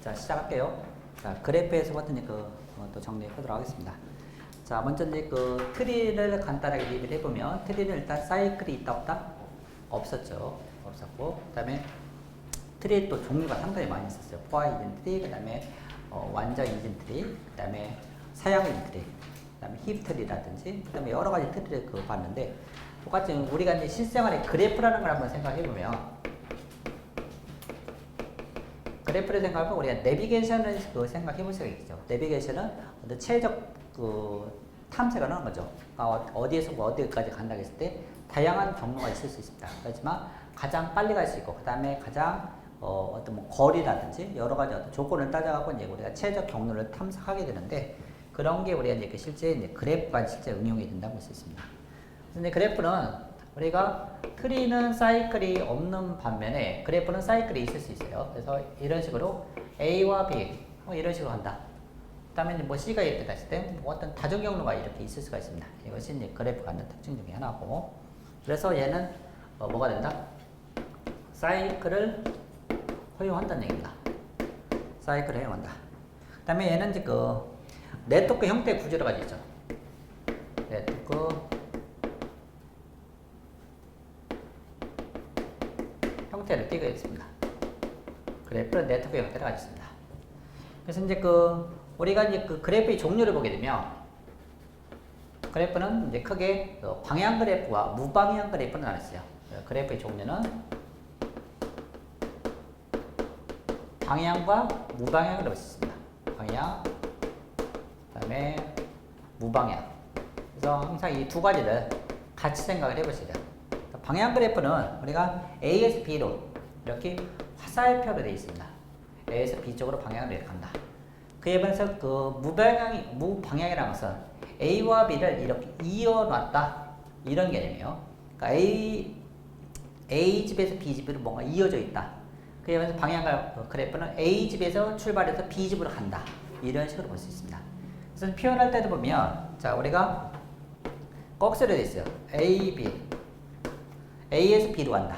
자, 시작할게요. 자, 그래프에서부터 또 정리해 보도록 하겠습니다. 자, 먼저 이제 그 트리를 간단하게 리뷰를 해보면, 트리는 일단 사이클이 있다 없다? 없었죠. 없었고, 그 다음에 트리에 또 종류가 상당히 많이 있었어요. 포화 이진 트리, 그 다음에 완전 이진 트리, 그 다음에 사양 이진 트리, 그 다음에 힙 트리라든지, 그 다음에 여러 가지 트리를 봤는데, 똑같이 우리가 이제 실생활에 그래프라는 걸 한번 생각해 보면, 그래프를 생각하면 우리가 내비게이션을 생각해 볼 수가 있죠. 내비게이션은 어떤 최적 탐색을 하는 거죠. 그러니까 어디에서 어디까지 간다고 했을 때 다양한 경로가 있을 수 있습니다. 그렇지만 가장 빨리 갈 수 있고, 그 다음에 가장 어떤 뭐 거리라든지 여러 가지 어떤 조건을 따져갖고 이제 우리가 최적 경로를 탐색하게 되는데, 그런 게 우리가 이제 실제 이제 그래프가 실제 응용이 된다고 볼 수 있습니다. 그래서 이제 그래프는 우리가 트리는 사이클이 없는 반면에 그래프는 사이클이 있을 수 있어요. 그래서 이런 식으로 A와 B 이런 식으로 한다. 그 다음에 뭐 C가 이렇게 됐을 때 뭐 어떤 다중 경로가 이렇게 있을 수가 있습니다. 이것이 이제 그래프가 갖는 특징 중에 하나고, 그래서 얘는 뭐가 된다? 사이클을 허용한다는 얘기입니다. 사이클을 허용한다. 그 다음에 얘는 이제 그 네트워크 형태의 구조를 가지고 있죠. 네트워크 형태를 띄게 있습니다. 그래프는 네트워크 형태를 가지고 있습니다. 그래서 이제 우리가 이제 그 그래프의 종류를 보게 되면, 그래프는 이제 크게 방향 그래프와 무방향 그래프는 나눴어요. 그래프의 종류는 방향과 무방향으로 있습니다. 방향, 그다음에 무방향. 그래서 항상 이 두 가지를 같이 생각을 해보시죠. 방향 그래프는 우리가 A에서 B로 이렇게 화살표로 되어 있습니다. A에서 B 쪽으로 방향을 이렇게 간다. 그에 반해서 무방향이라는 것은 A와 B를 이렇게 이어놨다, 이런 개념이에요. 그러니까 A 집에서 B 집으로 뭔가 이어져 있다. 그에 반해서 방향 그래프는 A 집에서 출발해서 B 집으로 간다, 이런 식으로 볼 수 있습니다. 그래서 표현할 때도 보면, 자, 우리가 꺽쇠로 되어 있어요. A, B. A에서 B로 간다.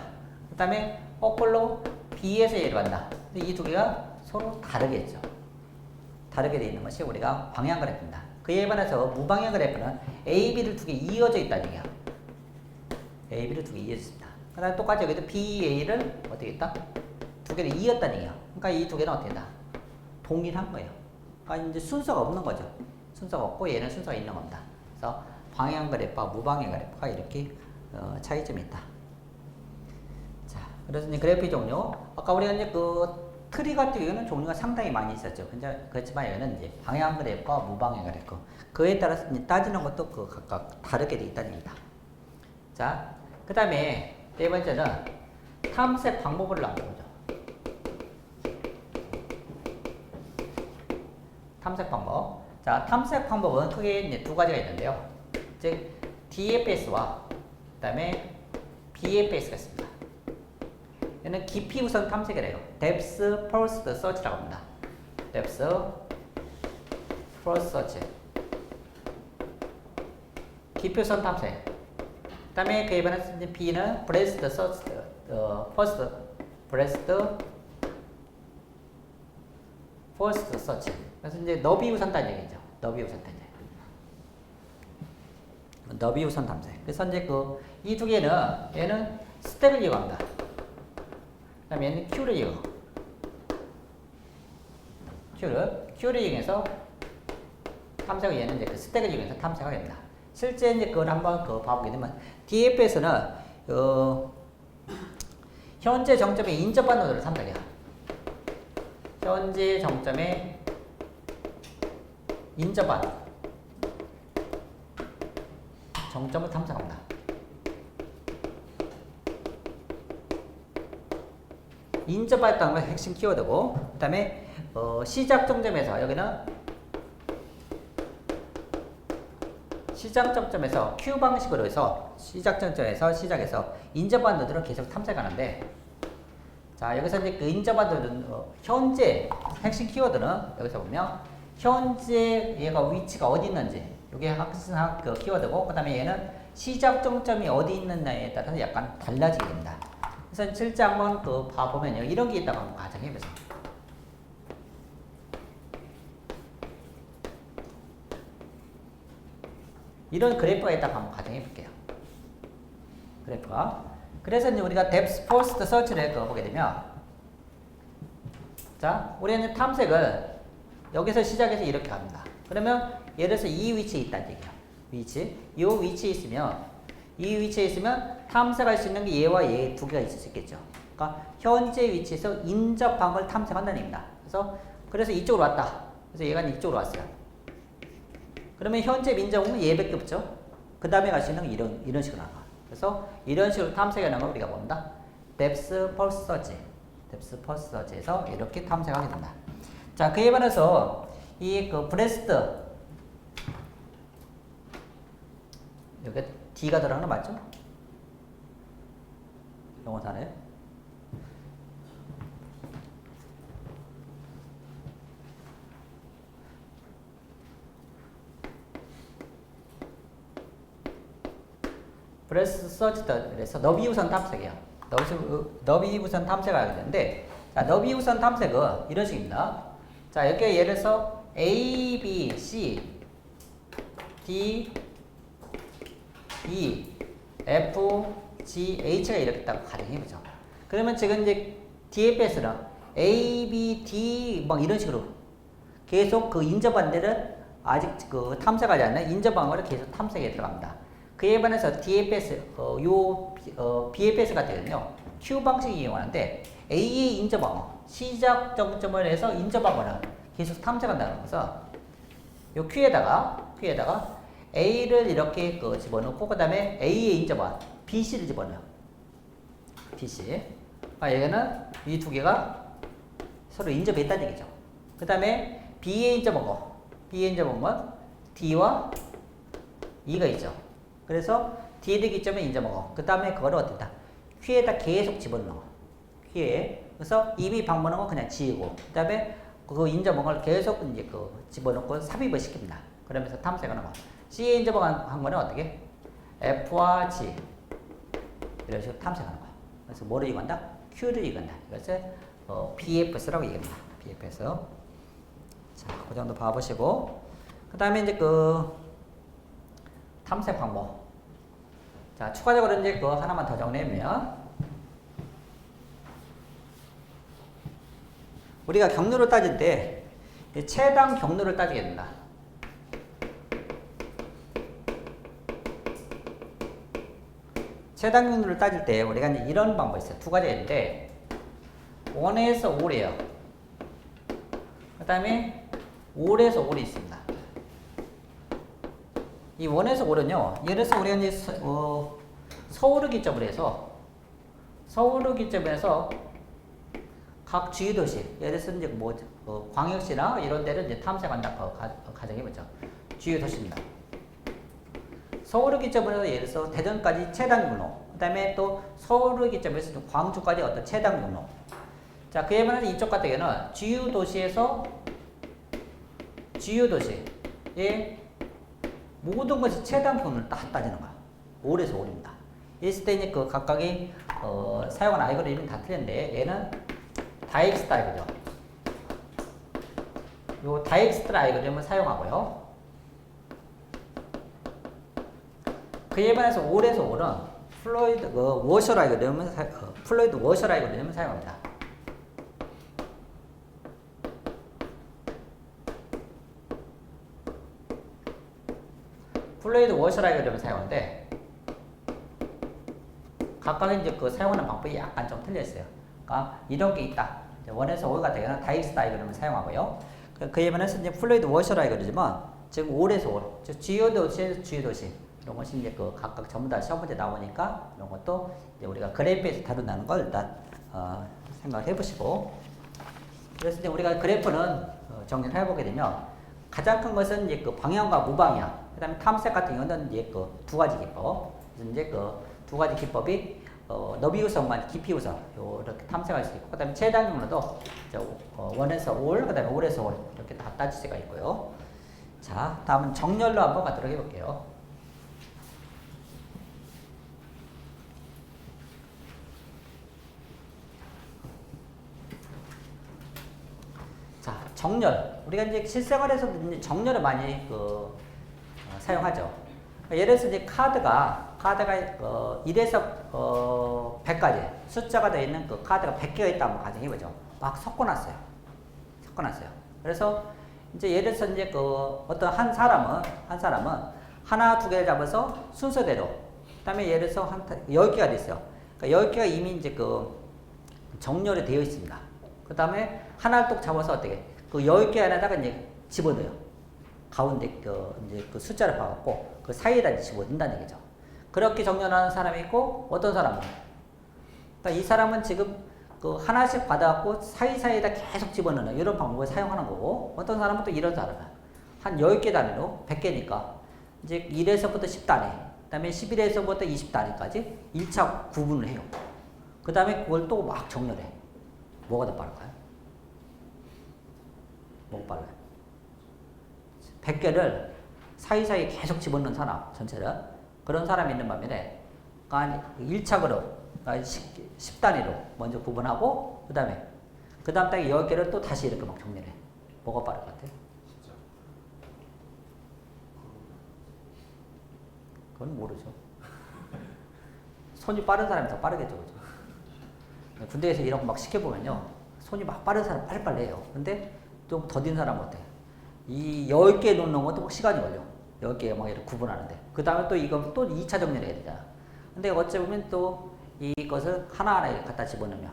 그 다음에 거꾸로 B에서 A로 간다. 이 두 개가 서로 다르겠죠. 다르게 되어 있는 것이 우리가 방향 그래프입니다. 그에 반해서 무방향 그래프는 A, B를 두 개 이어져 있다는 얘기야. A, B를 두 개 이어져 있습니다. 그 다음에 똑같이 여기도 B, A를 어떻게 했다? 두 개를 이었다는 얘기야. 그러니까 이 두 개는 어떻게 된다? 동일한 거예요. 그러니까 이제 순서가 없는 거죠. 순서가 없고 얘는 순서가 있는 겁니다. 그래서 방향 그래프와 무방향 그래프가 이렇게 차이점이 있다. 자, 그래서 이제 그래프의 종류. 아까 우리가 이제 그 트리 같은 경우는 종류가 상당히 많이 있었죠. 그렇지만 얘는 이제 방향 그래프와 무방향 그래프. 그에 따라서 이제 따지는 것도 각각 다르게 돼 있다는 얘기다. 자, 그 다음에 네 번째는 탐색 방법을 나눠보죠. 탐색 방법. 자, 탐색 방법은 크게 이제 두 가지가 있는데요. 즉, DFS와 그 다음에 BFS가 있습니다. 얘는 깊이 우선 탐색을 해요. Depth First Search라고 합니다. Depth First Search. 깊이 우선 탐색. 그 다음에 그에 반해서 B는 Breadth Search, First Search. 그래서 이제 너비 우선 탐색 얘기죠. 너비 우선 탐색. 너비 우선 탐색. 그래서 이제 이 두 개는, 얘는 스택을 이용합니다. 그 다음에 얘는 Q를 이용. Q를 이용해서 탐색을, 얘는 이제 스택을 이용해서 탐색하게 됩니다. 실제 이제 그걸 한번 봐보게 되면, DFS는, 현재 정점에 인접한 노드를 탐색해요. 현재 정점에 인접한 정점을 탐색합니다. 인접했다는 건 핵심 키워드고, 그 다음에 시작 정점에서, 여기는 시작 정점에서 Q 방식으로 해서 시작 정점에서 시작해서 인접한 노드를 계속 탐색하는데, 자, 여기서 이제 그 인접한 노드는 현재 핵심 키워드는 여기서 보면 현재 얘가 위치가 어디 있는지, 이게 항상 그 키워드고, 그 다음에 얘는 시작 정점이 어디 있느냐에 따라서 약간 달라지게 됩니다. 그래서 실제 한번 봐보면요, 이런 게 있다고 한번 가정해보세요. 이런 그래프가 있다고 한번 가정해 볼게요. 그래프가. 그래서 이제 우리가 depth first search를 보게 되면, 자, 우리는 탐색을 여기서 시작해서 이렇게 갑니다. 그러면 예를 들어서 이 위치에 있다는 얘기야. 위치. 이 위치에 있으면, 이 위치에 있으면 탐색할 수 있는 게 얘와 얘 두 개가 있을 수 있겠죠. 그러니까 현재 위치에서 인접한 걸 탐색한다는 얘기입니다. 그래서 이쪽으로 왔다. 그래서 얘가 이쪽으로 왔어요. 그러면 현재 민정은 얘밖에 없죠. 그 다음에 갈 수 있는 건 이런 식으로 나가. 그래서 이런 식으로 탐색하는 걸 우리가 뭔다? depth first search. depth first search에서 이렇게 탐색하게 된다. 자, 그에 반해서 이 그 브레스트 여기 D가 들어가는 거 맞죠? 영어사네. 브레스트 서치에서 너비 우선 탐색이에요. 너비 우선 탐색을 하게 되는데, 자, 너비 우선 탐색은 이런 식입니다. 자, 여기 예를 들어서 A, B, C, D, E, F, G, H가 이렇게 있다고 가정해보죠. 그러면 지금 이제 DFS는 A, B, D 막 이런 식으로 계속 그 인접한 데를 아직 그 탐색하지 않는 인접한 거를 계속 탐색에 들어갑니다. 그에 반해서 DFS, BFS 같은 경우는요, Q 방식을 이용하는데 A의 인접방어, 시작 정점을 해서 인접방어를 계속 탐색한다는 것은 요 Q에다가 A를 이렇게 집어넣고 그 다음에 A의 인접한 BC를 집어넣어요. BC. 얘는 이 두 개가 서로 인접해 있다는 얘기죠. 그 다음에 B의 인접방어, D와 E가 있죠. 그래서 D에 기점에 인접하고 그 다음에 그거를 어떻다 Q에다 계속 집어넣어. Q에. 그래서 이미 방문한 건 그냥 지우고 그 다음에 그 인접한 걸 계속 이제 집어넣고 삽입을 시킵니다. 그러면서 탐색하는 거. C에 인접한 거는 어떻게? F와 G 이런 식으로 탐색하는 거. 그래서 뭐를 이건다? Q를 이건다. 이것을 BFS라고 얘기합니다. BFS. 자, 그 정도 봐보시고 그 다음에 이제 탐색 방법. 자, 추가적으로 이제 그거 하나만 더 정리하면 우리가 경로를 따질 때 최단 경로를 따지게 된다. 최단 경로를 따질 때 우리가 이제 이런 방법이 있어요. 두 가지가 있는데 1에서 5래요. 그 다음에 5에서 5이 있습니다. 이 1에서 5는요, 예를 들어서 우리가 이제 서울을 기점으로 해서 각 주요도시, 예를 들어서 이제 광역시나 이런 데를 이제 탐색한다고 가정해보죠. 주요도시입니다. 서울을 기점으로 해서 예를 들어서 대전까지 최단 경로, 그 다음에 또 서울을 기점으로 해서 광주까지 어떤 최단 경로. 자, 그에 반해서 이쪽 같은 경우는 주요도시의 모든 것이 최단 경로를 딱 따지는 거야. 5에서 5입니다. 이랬을 때 이제 각각이 사용하는 알고리즘이 다 틀린데 얘는 다이엑스트 알고리즘. 요 다이엑스트 알고리즘을 사용하고요. 그에 반해서 5에서 5는 플로이드 워셔 알고리즘을 사용합니다. 플로이드 워셔 알고리즘을 사용하는데 각각 이제 사용하는 방법이 약간 좀 틀려 있어요. 그러니까 이런 게 있다. 1에서 5 같은 경우는 다이엑스트 알고리즘을 사용하고요. 그에 반해서 이제 플로이드 워셔 알고리즘은 지금 5에서 5, 즉 주요도시에서 주요도시 이런 것이 이제 각각 전부 다 시험 문제 나오니까 이런 것도 이제 우리가 그래프에서 다룬다는 걸 일단 생각을 해보시고, 그래서 이제 우리가 그래프는 정리를 해보게 되면 가장 큰 것은 이제 방향과 무방향, 그 다음에 탐색 같은 경우는 이제 두 가지 기법. 그래서 이제 두 가지 기법이 너비 우선과 깊이 우선 이렇게 탐색할 수 있고, 그 다음에 최단 경로도 1에서 5, 그 다음에 5에서 5 이렇게 다 따질 수가 있고요. 자, 다음은 정렬로 한번 가도록 해볼게요. 자, 정렬. 우리가 이제 실생활에서도 이제 정렬을 많이 사용하죠. 예를 들어서 이제 카드가 1에서 100까지 숫자가 되어 있는 그 카드가 100개가 있다 한번 가정해보죠. 막 섞어놨어요. 그래서 이제 예를 들어서 이제 그 어떤 한 사람은 하나, 두 개를 잡아서 순서대로, 그 다음에 예를 들어서 10개가 됐어요. 그러니까 10개가 이미 이제 그 정렬이 되어 있습니다. 그 다음에 하나를 또 잡아서 어떻게, 그 10개 안에다가 이제 집어넣어요. 가운데 이제 그 숫자를 봐갖고 그 사이에다 집어넣는다는 얘기죠. 그렇게 정렬하는 사람이 있고, 어떤 사람은, 그러니까 이 사람은 지금 그 하나씩 받아갖고 사이사이에다 계속 집어넣는 이런 방법을 사용하는 거고, 어떤 사람은 또 이런 사람은 한 10개 단위로 100개니까 이제 1에서부터 10단위, 그 다음에 11에서부터 20단위까지 1차 구분을 해요. 그 다음에 그걸 또 막 정렬해. 뭐가 더 빠를까요? 뭐가 빨라요? 100개를 사이사이에 계속 집어넣는 사람 전체를, 그런 사람이 있는 반면에 1차적으로 10단위로 먼저 구분하고, 그 다음 딱 10개를 또 다시 이렇게 막 정렬해. 뭐가 빠를 것 같아요? 그건 모르죠. 손이 빠른 사람이 더 빠르겠죠, 그죠? 군대에서 이런 거 막 시켜보면요, 손이 막 빠른 사람 빨리빨리 해요. 근데 좀 더딘 사람은 어때? 이 10개 놓는 것도 막 시간이 걸려. 10개 막 이렇게 구분하는데. 그 다음에 또 이거 또 2차 정렬해야 되잖아. 근데 어찌 보면 또 이것을 하나하나 갖다 집어넣으면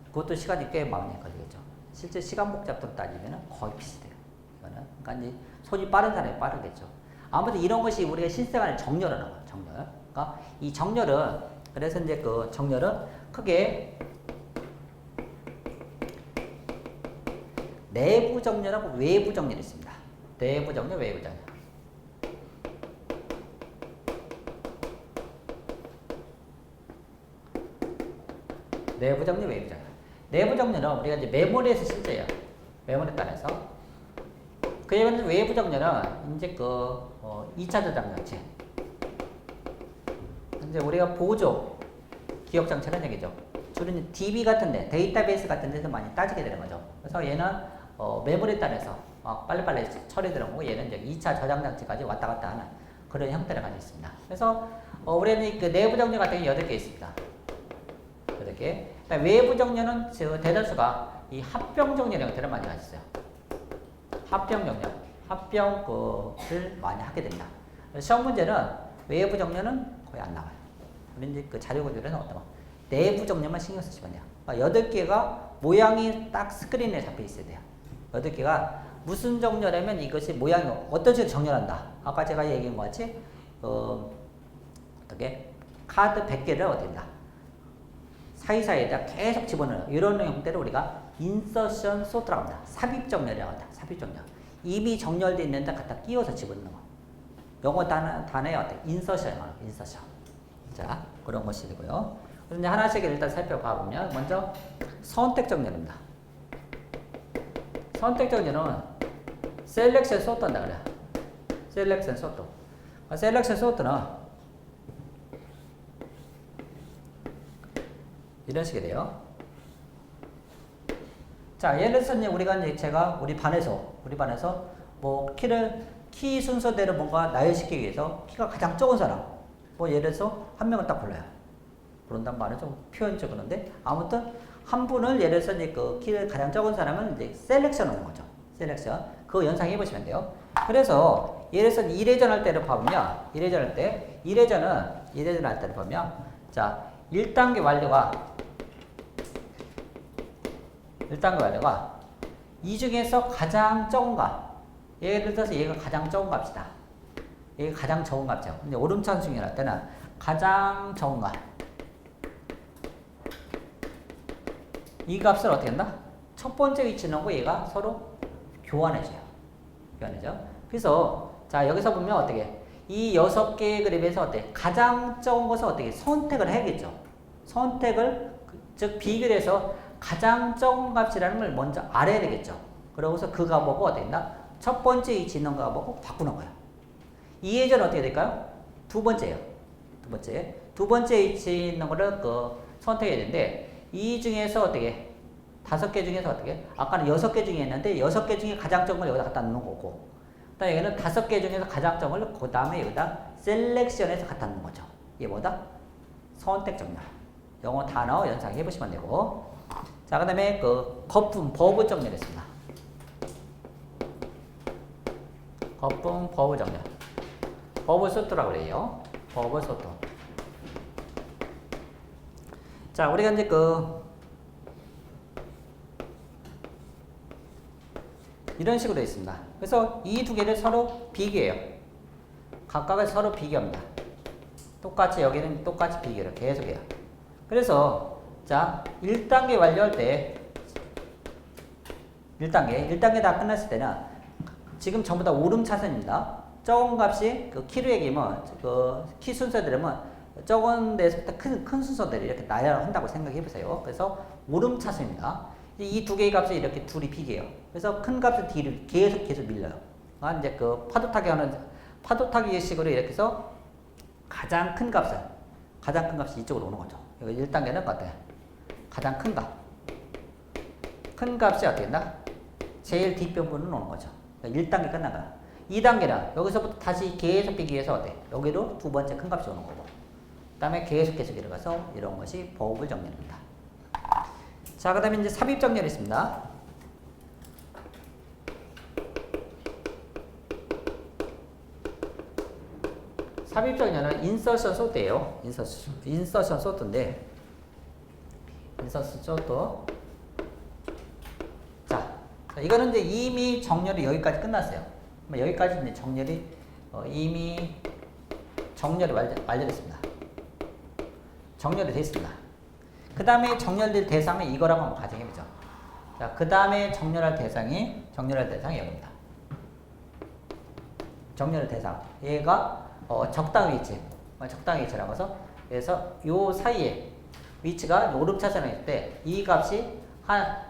그것도 시간이 꽤 많이 걸리겠죠. 실제 시간 복잡도로 따지면 거의 비슷해요. 이거는. 그러니까 이제 손이 빠른 사람이 빠르겠죠. 아무튼 이런 것이 우리가 실생활에 정렬하는 거예요. 정렬. 그러니까 이 정렬은, 그래서 이제 그 정렬은 크게 내부 정렬하고 외부 정렬이 있습니다. 내부 정렬, 외부 정렬. 내부 정렬, 외부 정렬. 내부 정렬은 우리가 이제 메모리에서 실제예요. 메모리 단에서. 그에 반해서 외부 정렬은 이제 그 2차 저장 장치. 이제 우리가 보조 기억 장치라는 얘기죠. 주로 이제 DB 같은데, 데이터베이스 같은 데서 많이 따지게 되는 거죠. 그래서 얘는 메모리 단에서 빨리빨리 처리되는 거고, 얘는 이제 2차 저장 장치까지 왔다 갔다 하는 그런 형태를 가지고 있습니다. 그래서 우리는 그 내부 정렬 같은 게 8개 있습니다. 8개. 외부 정렬은 대다수가 이 합병 정렬 형태를 많이 가졌어요. 합병 정렬. 합병을 많이 하게 됩니다. 시험 문제는 외부 정렬은 거의 안 나와요. 우리 이제 그 자료고들은 어떤 거? 내부 정렬만 신경 쓰시면 돼요. 그러니까 8개가 모양이 딱 스크린에 잡혀 있어야 돼요. 8개가 무슨 정렬하면 이것이 모양이 어떤 식으로 정렬한다. 아까 제가 얘기한 것 같이 어떻게 카드 100개를 어딘다. 사이사이에다 계속 집어넣는 이런 형태를 우리가 인서션 소트라고 합니다. 삽입 정렬이라고 합니다. 삽입 정렬. 이미 정렬되어 있는데 갖다 끼워서 집어넣는 거. 영어 단어의 어떤 인서션. 자, 그런 것이고요. 그래서 이제 하나씩 일단 살펴봐보면, 먼저 선택 정렬입니다. 선택 정렬은 셀렉션 소트 한다 그래요. 셀렉션 소트. 셀렉션 소트는 이런 식이 돼요. 자, 예를 들어서 이제 우리가 이제 제가 우리 반에서 뭐 키 순서대로 뭔가 나열시키기 위해서 키가 가장 적은 사람, 뭐 예를 들어서 한 명을 딱 불러요. 부른단 말은 좀 표현적인데, 아무튼 한 분을 예를 들어서 이제 그 키를 가장 적은 사람은 이제 셀렉션 하는 거죠. 셀렉션. 그거 연상해 보시면 돼요. 그래서 예를 들어서 1회전 할 때를 보면, 1회전 할 때를 보면, 자, 1단계 완료가 이 중에서 가장 적은 값. 예를 들어서 얘가 가장 적은 값이다. 얘가 가장 적은 값이죠. 근데 오름차순위를 할 때는 가장 적은 값. 이 값을 어떻게 한다? 첫 번째 위치 놓고 얘가 서로 교환해줘요. 그래서 자, 여기서 보면 어떻게 이 6개의 그래프에서 어때? 가장 적은 것을 어떻게 선택을 해야겠죠. 선택을 즉 비교를 해서 가장 적은 값이라는 걸 먼저 알아야 되겠죠. 그러고서 그 값하고 어떻게 된다? 첫 번째 위치 있는 값하고 바꾸는 거예요. 이 예제는 어떻게 될까요? 두 번째예요. 두 번째 위치 있는 거를 선택해야 되는데, 이 중에서 어떻게 5개 중에서 어떻게 아까는 6개 중에 있는데 6개 중에 가장 적은 걸 여기다 갖다 놓는 거고, 그 일단 여기는 5개 중에서 가장 적은 그 다음에 여기다 셀렉션에서 갖다 놓는 거죠. 이게 뭐다? 선택 정렬. 영어 단어 연상해 보시면 되고. 자, 그 다음에 그 거품 버브 정렬했습니다. 거품 버브 정렬. 버브 소트라고 그래요. 버브 소트. 자, 우리가 이제 이런 식으로 되어 있습니다. 그래서 이 두 개를 서로 비교해요. 각각을 서로 비교합니다. 똑같이 여기는 똑같이 비교를 계속해요. 그래서 자, 1단계 완료할 때 1단계 다 끝났을 때는 지금 전부 다 오름 차선입니다. 적은 값이 그 키로 얘기하면 그 키 순서들이면 적은 데서부터 큰 순서들이 이렇게 나야 한다고 생각해 보세요. 그래서 오름 차선입니다. 이 두 개의 값을 이렇게 둘이 비교해요. 그래서 큰 값을 뒤로 계속 밀려요. 이제 그 파도 타기 식으로 이렇게 해서 가장 큰 값이 이쪽으로 오는 거죠. 여기 1단계는 어때요? 가장 큰 값. 큰 값이 어떻게 된다? 제일 뒷변부는 오는 거죠. 1단계 끝난 거야. 2단계는 여기서부터 다시 계속 비교해서 어때? 여기로 두 번째 큰 값이 오는 거고. 그 다음에 계속 이어가서 이런 것이 버블 정렬입니다. 자, 그 다음에 이제 삽입 정렬이 있습니다. 삽입 정렬은 인서션 소트예요. 인서션 소트인데, 인서션 소트. 자, 이거는 이제 이미 정렬이 여기까지 끝났어요. 여기까지 이제 정렬이 이미 정렬이 완료됐습니다. 정렬이 됐습니다. 그 다음에 정렬될 대상이 이거라고 한번 가정해보죠. 자, 그 다음에 정렬할 대상이 여기입니다. 정렬할 대상. 얘가 적당 위치라고 해서 그래서 요 사이에 위치가 오름 차선에 있을 때 이 값이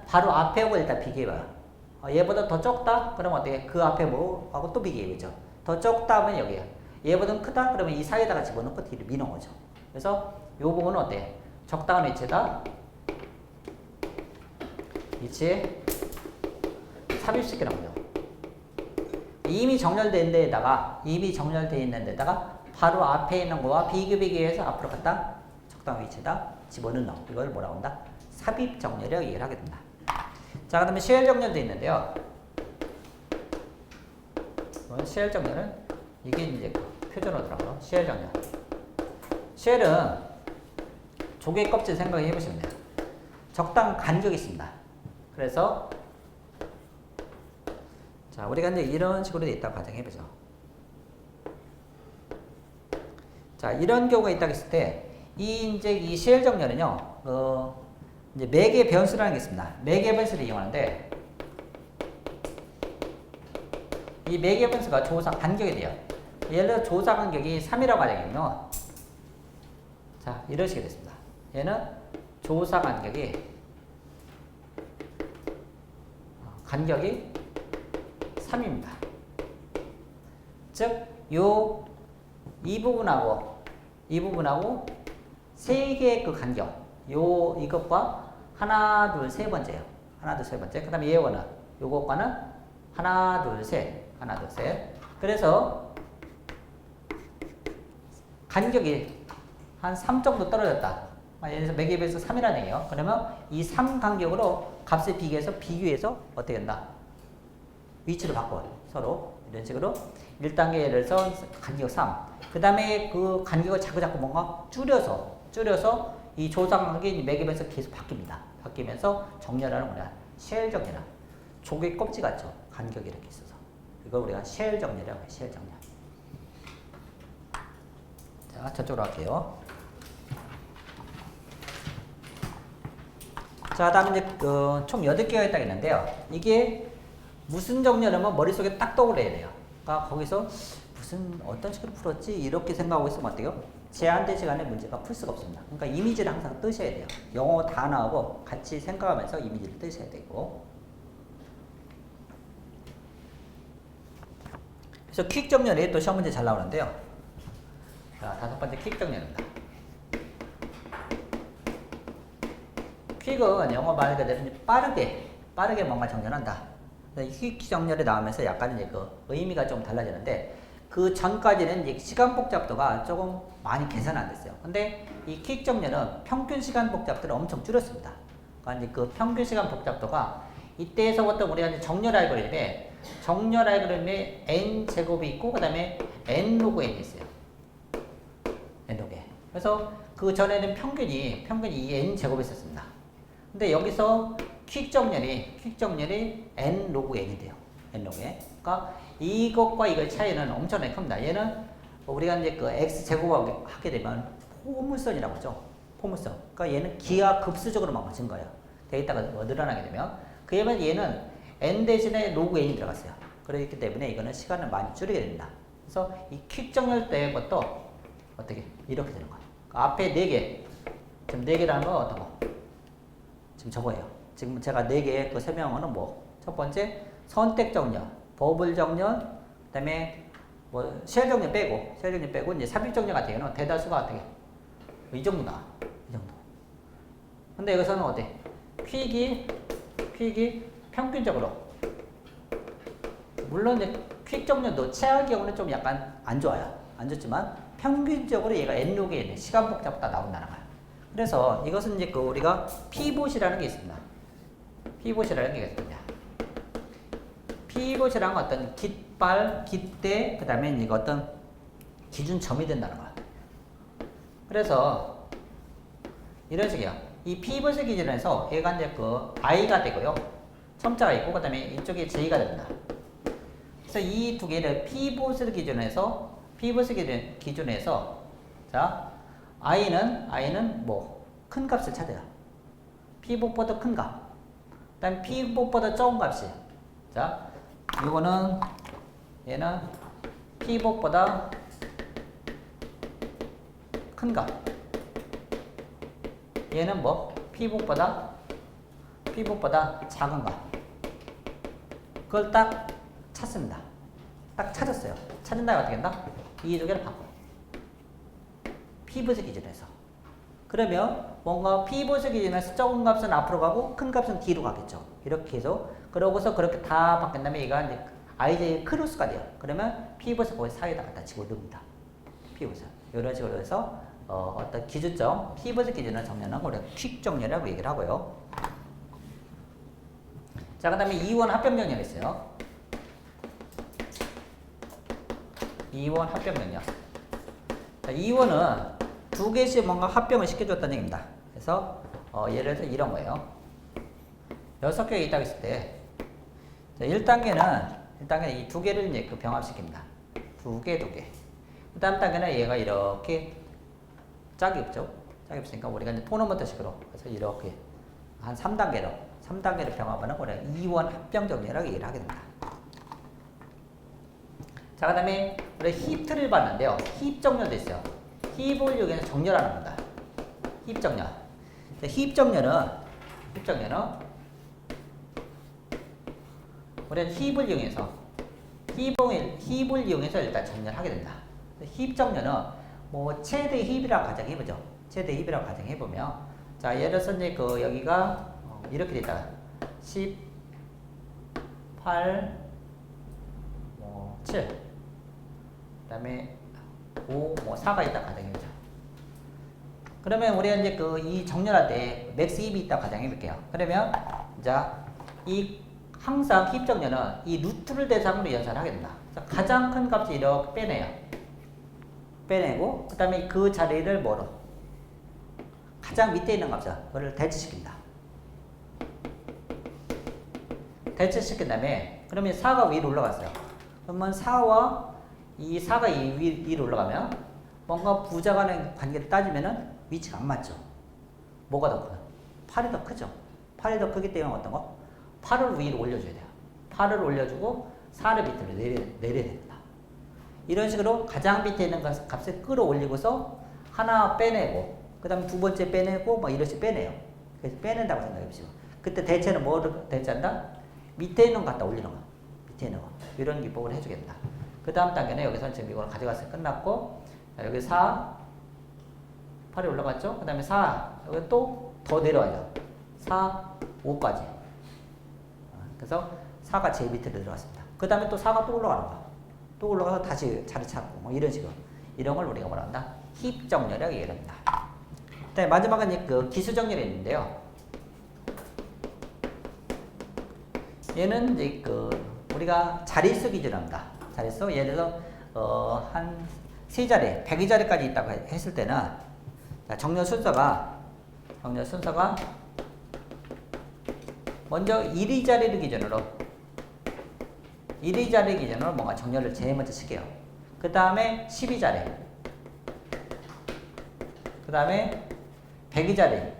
바로 앞에 오고 일단 비교해봐요. 얘보다 더 적다? 그러면 어떻게? 그 앞에 뭐하고 또 비교해보죠. 더 적다 하면 여기야. 얘보다 크다? 그러면 이 사이에다가 집어넣고 뒤로 미는 거죠. 그래서 요 부분은 어때? 적당한 위치에다 위치에 삽입시키는 거죠. 이미 정렬되어 있는 데다가 바로 앞에 있는 거와 비교해서 앞으로 갖다 적당한 위치에다 집어넣는 이걸 뭐라고 한다? 삽입 정렬이라고 얘기를 하게 된다. 자, 그 다음에 쉘 정렬도 있는데요. 쉘 정렬은 이게 이제 표준어더라고요. 쉘 정렬. 쉘은 조개 껍질 생각해 보시면 돼요. 적당한 간격이 있습니다. 그래서 자, 우리가 이제 이런 식으로 돼 있다고 가정해 보죠. 자, 이런 경우가 있다고 했을 때 이 쉘 정렬은요. 이제 매개 변수라는 게 있습니다. 매개 변수를 이용하는데 이 매개 변수가 조사 간격이 돼요. 예를 들어 조사 간격이 3이라고 하자면 자, 이런 식이 됐습니다. 얘는 조사 간격이 3입니다. 즉, 이 부분하고 세 개의 그 간격, 이것과 하나, 둘, 세 번째요. 하나, 둘, 세 번째. 그 다음에 얘와는, 요것과는 하나, 둘, 셋. 그래서 간격이 한 3 정도 떨어졌다. 예를 들어서 매개 변수 3이라는 얘기예요. 그러면 이 3 간격으로 값을 비교해서 어떻게 된다? 위치를 바꿔요. 서로. 이런 식으로 1단계 예를 들어서 간격 3. 그 다음에 그 간격을 자꾸 뭔가 줄여서 이 조사 간격이 매개 변수 계속 바뀌면서 정렬하는 거냐. 쉘 정렬. 조개 껍질 같죠? 간격이 이렇게 있어서. 이걸 우리가 쉘 정렬이라고 해요. 쉘 정렬. 자, 저쪽으로 할게요. 자, 다음에 이제 총 8개가 있다고 했는데요. 이게 무슨 정렬하면 머릿속에 딱 떠올려야 돼요. 그러니까 거기서 어떤 식으로 풀었지? 이렇게 생각하고 있으면 어때요? 제한된 시간에 문제가 풀 수가 없습니다. 그러니까 이미지를 항상 뜨셔야 돼요. 영어 단어하고 같이 생각하면서 이미지를 뜨셔야 되고. 그래서 퀵 정렬이 또 시험 문제 잘 나오는데요. 자, 5번째 퀵 정렬입니다. 퀵은 영어 말 그대로 빠르게 뭔가 정렬한다. 희귀정렬이 나오면서 약간 이제 그 의미가 좀 달라지는데 그 전까지는 이제 시간 복잡도가 조금 많이 개선 안 됐어요. 근데 이 희귀정렬은 평균 시간 복잡도를 엄청 줄였습니다. 그러니까 이제 그 평균 시간 복잡도가 이때에서부터 우리가 이제 정렬 알고리즘에 n 제곱이 있고 그다음에 n 로그 n이 있어요. n 로그 n. 그래서 그 전에는 평균이 이 n 제곱이 있었습니다. 근데 여기서 퀵정렬이 n 로그 n이 돼요. n 로그 n. 그러니까 이것과 이거의 차이는 엄청나게 큽니다. 얘는 우리가 이제 그 x 제곱하고 하게 되면 포물선이라고 하죠. 포물선. 그러니까 얘는 기하급수적으로 망가진 거예요. 데이터가 늘어나게 되면. 그에 비해 얘는 n 대신에 로그 n이 들어갔어요. 그렇기 때문에 이거는 시간을 많이 줄이게 됩니다. 그래서 이 퀵정렬 때부터 어떻게 이렇게 되는 거예요. 그러니까 앞에 4개, 지금 4개라는 건 어떤 거? 지금 저거예요. 지금 제가 4개의 그 설명어는 뭐? 첫 번째, 선택정렬, 버블정렬, 그 다음에 뭐, 쉘정렬 빼고, 이제 삽입정렬 같은 경우는 대다수가 어떻게? 이 정도 나와. 이 정도. 근데 여기서는 어때? 퀵이 평균적으로. 물론 이제 퀵정렬도 최악의 경우는 좀 약간 안 좋아요. 안 좋지만, 평균적으로 얘가 n로그에 있는 시간 복잡보다 나온다는 거야. 그래서 이것은 이제 그 우리가 피봇이라는 게 있습니다. 피봇이라는 게 있습니다. 피봇이라는 건 어떤 깃대, 그 다음에 이거 어떤 기준점이 된다는 거야. 그래서 이런 식이야. 이 피봇의 기준에서 얘가 이제 그 i가 되고요. 첨자가 있고, 그 다음에 이쪽에 j가 됩니다. 그래서 이 두 개를 피봇의 기준에서 자, i는 뭐 큰 값을 찾아요. 피봇보다 큰 값. 그다음 피봇보다 적은 값이. 자, 얘는 피봇보다 큰 값. 얘는 뭐 피봇보다 작은 값. 그걸 딱 찾습니다. 딱 찾았어요. 찾은 다음에 어떻게 한다? 이 두 개를 바꿔요. 피봇의 기준에서. 그러면 뭔가 피봇의 기준에서 적은 값은 앞으로 가고 큰 값은 뒤로 가겠죠. 이렇게 해서 그러고서 그렇게 다 바뀐 다음에 얘가 이제 ij 크로스가 돼요. 그러면 피봇을 거기 사이에다 갖다 집어넣습니다. 피봇을. 이런 식으로 해서 어떤 기준점, 피봇의 기준을 정렬하는 걸 우리가 퀵정렬이라고 얘기를 하고요. 자, 그 다음에 2원 합병정렬이 있어요. 2원 합병정렬. 자, 2원은 두 개씩 뭔가 합병을 시켜줬다는 얘기입니다. 그래서 예를 들어서 이런 거예요. 6개가 있다고 했을 때 1단계는 이 두 개를 이제 그 병합시킵니다. 두 개. 그 다음 단계는 얘가 이렇게 짝이 없죠. 짝이 없으니까 우리가 이제 토너먼트식으로 그래서 이렇게 한 3단계로 병합하는 우리가 2원 합병정렬이라고 얘기를 하게 됩니다. 자, 그 다음에 우리 힙트를 봤는데요. 힙정렬도 있어요. 힙을 이용해서 정렬하는 겁니다. 힙정렬. 힙정렬은 우리는 힙을 이용해서 일단 정렬하게 된다. 힙정렬은 뭐 최대 힙이라고 가정해보죠. 최대 힙이라고 가정해보면 자, 예를 들어서 이제 그 여기가 이렇게 됐다. 10, 8, 7. 그 다음에 5, 4가 있다 가정해보죠. 그러면 우리가 이제 그 이 정렬할 때 맥스 힙이 있다 가정해볼게요. 그러면 자, 항상 힙 정렬은 이 루트를 대상으로 연산을 하게 된다. 가장 큰 값을 이렇게 빼내고 그 다음에 그 자리를 뭐로? 가장 밑에 있는 값을 그걸 대치시킨다. 대치시킨 다음에 그러면 4가 위로 올라갔어요. 그러면 4가 위로 올라가면 뭔가 부자 간의 관계를 따지면은 위치가 안 맞죠. 뭐가 더 커요? 8이 더 크죠. 8이 더 크기 때문에 어떤 거? 8을 위로 올려줘야 돼요. 8을 올려주고 4를 밑으로 내려야 됩니다. 이런 식으로 가장 밑에 있는 값을 끌어올리고서 하나 빼내고 그 다음에 두 번째 빼내고 뭐 이런 식으로 빼내요. 그래서 빼낸다고 생각해 보시고 그때 대체는 뭐를 대체한다? 밑에 있는 거 갖다 올리는 거. 밑에 있는 거. 이런 기법을 해주겠다. 그 다음 단계는 여기서 지금 이걸 가져갔을 때 끝났고 자, 여기 4 8이 올라갔죠? 그 다음에 4 여기 또 더 내려와요. 4 5까지 그래서 4가 제일 밑으로 들어갔습니다. 그 다음에 또 4가 또 올라가는 거야. 또 올라가서 다시 자리 찾고 뭐 이런 식으로. 이런 걸 우리가 뭐라 한다? 힙 정렬이라고 얘기를 합니다. 네, 마지막은 그 기수 정렬이 있는데요. 얘는 이제 그 우리가 자릿수 기준으로 합니다. 자릿수 예를 들어서 한 3자리, 102자리까지 있다고 했을 때는 자, 정렬 순서가 먼저 1위 자리를 기준으로 뭔가 정렬을 제일 먼저 시켜요. 그 다음에 12자리, 그 다음에 102자리,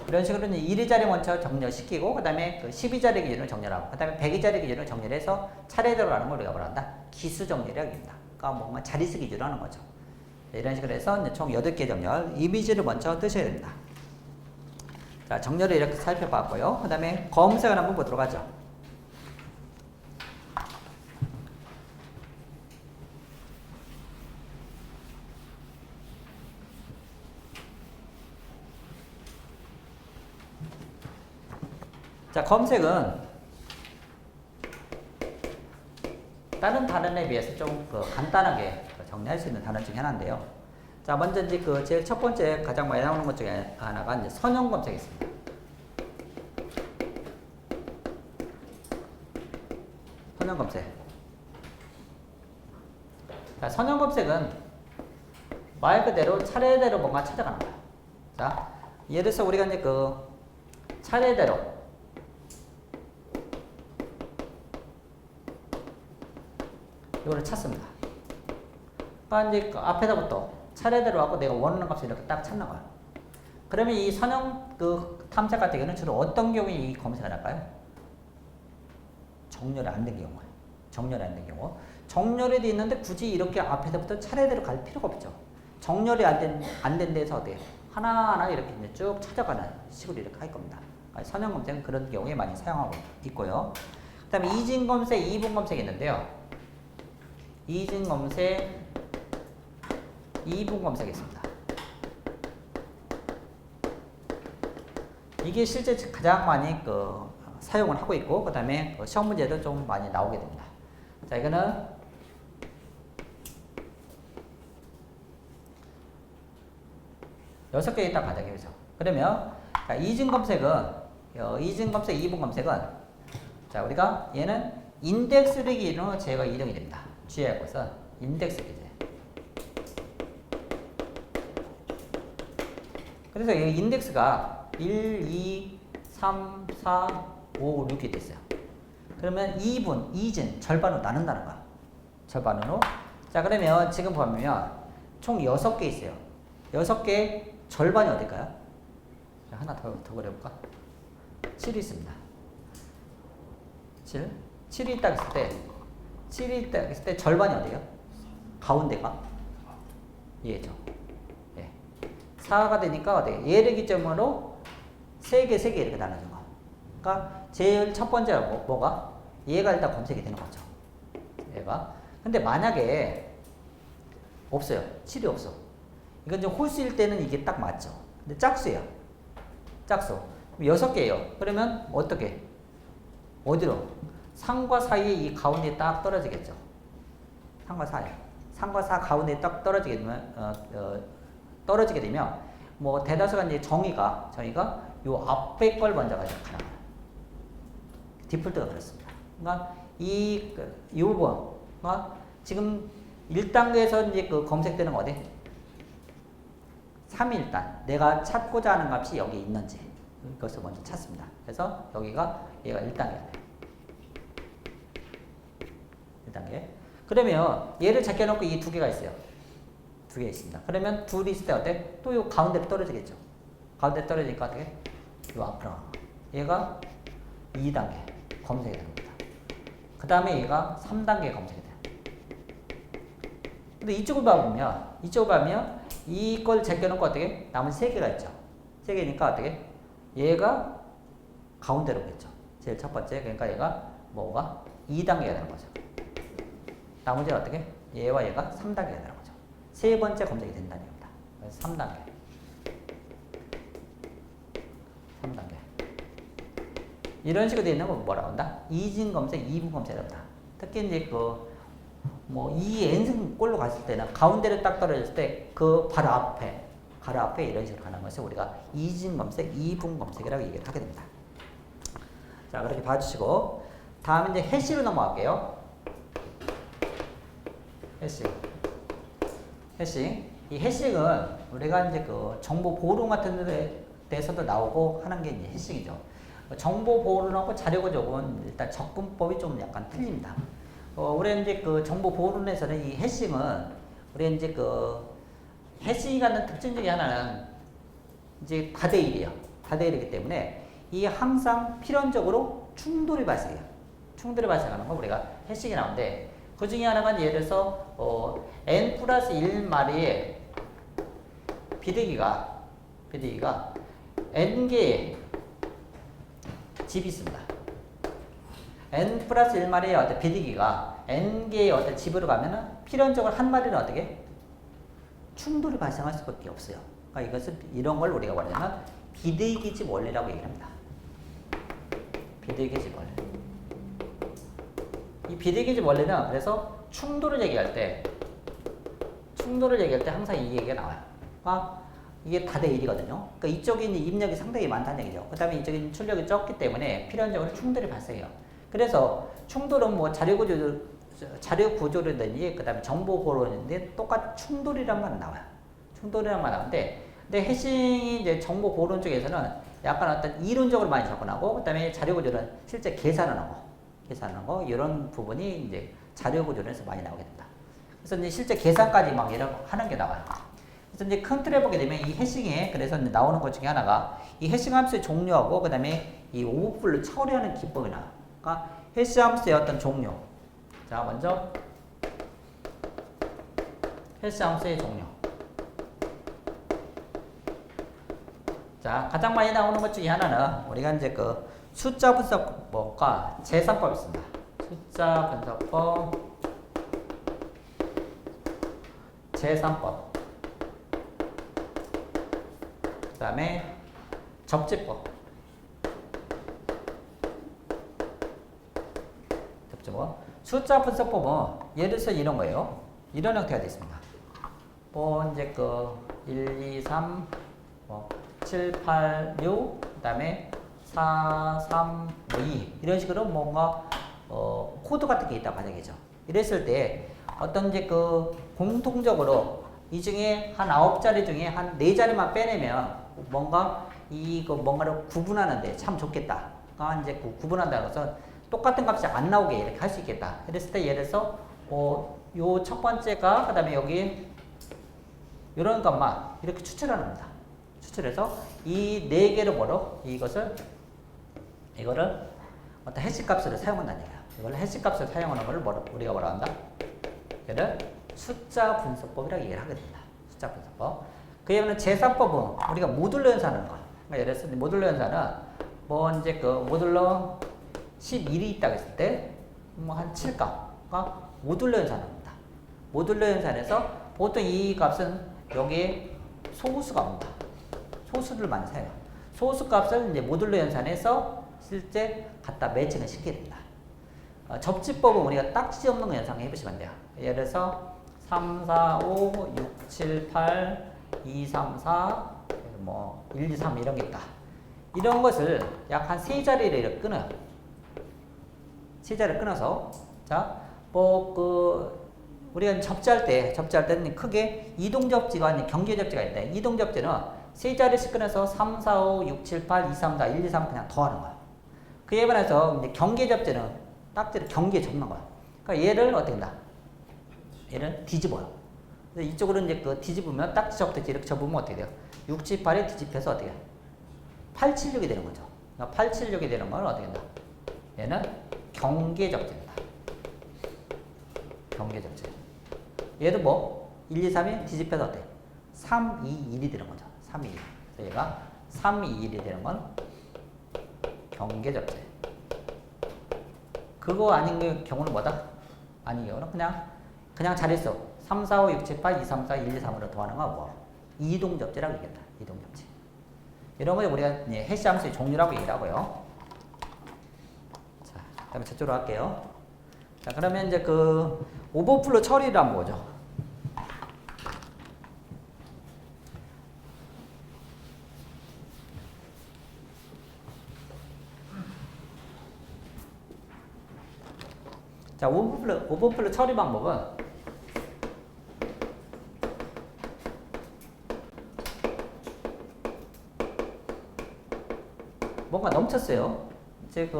이런 식으로 1위 자리 먼저 정렬시키고 그 다음에 그 12자리 기준으로 정렬하고 그 다음에 102자리 기준으로 정렬해서 차례대로 하는 걸 우리가 뭐라 한다? 기수 정렬이라고 합니다. 그러니까 뭔가 자릿수 기준으로 하는 거죠. 이런 식으로 해서 총 8개 정렬, 이미지를 먼저 뜨셔야 됩니다. 자, 정렬을 이렇게 살펴봤고요. 그 다음에 검색을 한번 보도록 하죠. 자, 검색은 다른 단원에 비해서 좀 간단하게 정리할 수 있는 단원 중에 하나인데요. 자, 먼저 이제 그 제일 첫 번째 가장 많이 나오는 것 중에 하나가 이제 선형 검색이 있습니다. 선형 검색. 자, 선형 검색은 말 그대로 차례대로 뭔가 찾아가는 거야. 자, 예를 들어서 우리가 이제 그 차례대로 이거를 찾습니다. 그러니까 이제 그 앞에다부터 차례대로 하고 내가 원하는 값을 이렇게 딱 찾는 거야. 그러면 이 선형 그 탐색 같은 경우는 주로 어떤 경우에 이 검색을 할까요? 정렬이 안 된 경우에. 정렬이 안 된 경우. 정렬이 돼 있는데 굳이 이렇게 앞에서부터 차례대로 갈 필요가 없죠. 정렬이 안 된 데서 어떻게 하나하나 이렇게 이제 쭉 찾아가는 식으로 이렇게 할 겁니다. 그러니까 선형 검색은 그런 경우에 많이 사용하고 있고요. 그 다음에 이진 검색, 이분 검색이 있는데요. 이진 검색, 이분 검색이 있습니다. 이게 실제 가장 많이 사용을 하고 있고, 그 다음에 시험 문제도 좀 많이 나오게 됩니다. 자, 이거는 여섯 개 있다 가정해 보죠. 그러면 자, 이진 검색은 이진 검색, 이분 검색은 자, 우리가 얘는 인덱스를 기준으로 제가 이동이 됩니다. 주의할 것은 인덱스 기준. 그래서 이 인덱스가 1, 2, 3, 4, 5, 6이 됐어요. 그러면 2분, 2진 절반으로 나눈다는 거야. 절반으로. 자, 그러면 지금 보면 총 6개 있어요. 6개 절반이 어딜까요? 자, 하나 더 그려볼까? 7이 있습니다. 7이 있다 했을 때 7이 있다 했을 때 절반이 어디예요? 가운데가? 얘죠. 예. 4가 되니까 어디? 얘를 기점으로 3개 이렇게 나눠준 거. 그러니까 제일 첫 번째가 뭐가? 얘가 일단 검색이 되는 거죠. 얘가. 근데 만약에 없어요. 7이 없어. 이건 좀 홀수일 때는 이게 딱 맞죠. 근데 짝수예요. 짝수. 6개예요. 그러면 어떻게? 어디로? 3과 4의 이 가운데에 딱 떨어지겠죠. 3과 4에. 3과 4 가운데에 딱 떨어지게 되면 뭐 대다수가 이제 정의가 요 앞에 걸 먼저 가는 거예요. 디폴트가 그렇습니다. 그러니까 이 부분과 지금 1단계에서 이제 검색되는 거 어디? 3일단 내가 찾고자 하는 값이 여기 있는지 이것을 먼저 찾습니다. 그래서 여기가 얘가 1단계가 돼요. 1단계. 그러면 얘를 제껴놓고 이 두 개가 있어요. 두 개 있습니다. 그러면 둘이 있을 때 어때? 또 요 가운데로 떨어지겠죠. 가운데 떨어지니까 어떻게? 요 앞으로. 얘가 2단계 검색이 되는 겁니다. 그 다음에 얘가 3단계 검색이 돼요. 근데 이쪽을 봐보면 이걸 제껴놓고 어떻게? 나머지 3개가 있죠. 3개니까 어떻게? 얘가 가운데로 오겠죠. 제일 첫 번째. 그러니까 얘가 뭐가? 2단계가 되는 거죠. 나머지는 어떻게? 얘와 얘가 3단계가 되는 거죠. 세 번째 검색이 된다는 겁니다. 그래서 3단계. 이런 식으로 되어 있는 건 뭐라고 한다? 이진 검색, 이분 검색이라고 한다. 특히 이제 이 n승꼴로 갔을 때는 가운데를 딱 떨어졌을 때 그 바로 앞에 이런 식으로 가는 것을 우리가 이진 검색, 이분 검색이라고 얘기를 하게 됩니다. 자, 그렇게 봐주시고, 다음 이제 해시로 넘어갈게요. 해싱. 이 해싱은 우리가 이제 정보 보호론 같은 데서도 나오고 하는 게 이제 해싱이죠. 정보 보호론하고 자료 구족은 일단 접근법이 좀 약간 틀립니다. 우리 이제 정보 보호론에서는 이 해싱은 우리 이제 해싱이 갖는 특징 중에 하나는 이제 다대일이에요. 다대일이기 때문에 이 항상 필연적으로 충돌이 발생해요. 충돌이 발생하는 거 우리가 해싱이 나오는데 그 중에 하나가 예를 들어서 n 플러스 1마리의 비둘기가 n개의 집이 있습니다. n 플러스 1마리의 어떤 비둘기가 n개의 어떤 집으로 가면은 필연적으로 한 마리는 어떻게? 충돌이 발생할 수밖에 없어요. 그러니까 이런 걸 우리가 말하자면 비둘기집 원리라고 얘기합니다. 비둘기집 원리. 이 비둘기집 원리는 그래서 충돌을 얘기할 때 항상 이 얘기가 나와요. 그러니까 이게 다대일이거든요. 그러니까 이쪽에 있는 입력이 상당히 많다는 얘기죠. 그 다음에 이쪽에 있는 출력이 적기 때문에 필연적으로 충돌이 발생해요. 그래서 충돌은 뭐 자료 구조라든지 그 다음에 정보 보호론인데 똑같이 충돌이란 말은 나와요. 충돌이란 말 나오는데 근데 해싱이 이제 정보 보호론 쪽에서는 약간 어떤 이론적으로 많이 접근하고 그 다음에 자료 구조는 실제 계산하는 거 이런 부분이 이제 자료 구조론에서 많이 나오게 된다. 그래서 이제 실제 계산까지 막 이런 하는 게 나와요. 그래서 이제 큰 틀에 보게 되면 이 해싱에 그래서 이제 나오는 것 중에 하나가 이 해싱 함수의 종류하고 그 다음에 이 오버플로 처리하는 기법이 나와요. 그러니까 해싱 함수의 어떤 종류. 자, 먼저 해싱 함수의 종류. 자, 가장 많이 나오는 것 중에 하나는 우리가 이제 숫자 분석법과 계산법이 있습니다. 숫자 분석법, 계산법. 그 다음에 접지법. 숫자 분석법은 예를 들어서 이런 거예요. 이런 형태가 되어 있습니다. 이제 1, 2, 3, 7, 8, 6, 그 다음에 4, 3, 2 이런 식으로 뭔가 코드 같은 게 있다고 하는 거죠. 이랬을 때 어떤 이제 공통적으로 이 중에 한 9자리 중에 한 4자리만 빼내면 뭔가를 구분하는데 참 좋겠다. 그러니까 이제 구분한다는 것은 똑같은 값이 안 나오게 이렇게 할 수 있겠다. 그랬을 때 예를 들어서 요 첫 번째가 그 다음에 여기 이런 값만 이렇게 추출하는 겁니다. 추출해서 이 4개를 이거를 어떤 해시 값으로 사용한다는 얘기야. 이걸 해시 값으로 사용하는 걸 우리가 뭐라 한다? 얘를 숫자 분석법이라고 얘기를 하게 됩니다. 숫자 분석법. 그에 반해 계산법은 우리가 모듈러 연산하는 거. 그러니까 예를 들어서 모듈러 연산은 이제 모듈러 11이 있다고 했을 때 한 7값과 모듈러 연산을 합니다. 모듈러 연산에서 보통 이 값은 여기에 소수가 옵니다. 소수를 많이 사용해요. 소수 값을 이제 모듈러 연산해서 실제 갖다 매칭을 시키게 됩니다. 접지법은 우리가 딱지 없는 거 연상해 보시면 돼요. 예를 들어서 3, 4, 5, 6, 7, 8, 2, 3, 4, 1, 2, 3 이런 게 있다. 이런 것을 약 한 3자리를 이렇게 끊어요. 3자리를 끊어서 자, 우리가 접지할 때는 크게 이동 접지가 아닌 경계 접지가 있는데 이동 접지는 3자리씩 끊어서 3, 4, 5, 6, 7, 8, 2, 3, 4, 1, 2, 3 그냥 더하는 거야. 그에 반해서 이제 경계 접지는 딱지를 경계에 접는 거야. 그러니까 얘를 어떻게 한다? 얘를 뒤집어요. 그래서 이쪽으로 이제 뒤집으면 딱지 접듯이 이렇게 접으면 어떻게 돼요? 6, 7, 8에 뒤집혀서 어떻게 해요? 8, 7, 6이 되는 거죠. 그러니까 8, 7, 6이 되는 걸 어떻게 한다? 얘는 경계 접지입니다. 경계 접지. 얘도 1, 2, 3이 뒤집혀서 어때? 3, 2, 1이 되는 거죠. 3, 2, 1. 그래서 얘가 3, 2, 1이 되는 건 경계 접지. 그거 아닌 경우는 뭐다? 아닌 경우는 그냥 자릿수 3, 4, 5, 6, 7, 8, 2, 3, 4, 1, 2, 3으로 더하는 건 이동 접지라고 얘기한다. 이동 접지. 이런 걸 우리가 해시 함수의 종류라고 얘기를 하고요. 그다음에 저쪽으로 할게요. 자, 그러면 이제 그 오버플로 처리를 한번 보죠. 자, 오버플로 처리 방법은 뭔가 넘쳤어요. 이제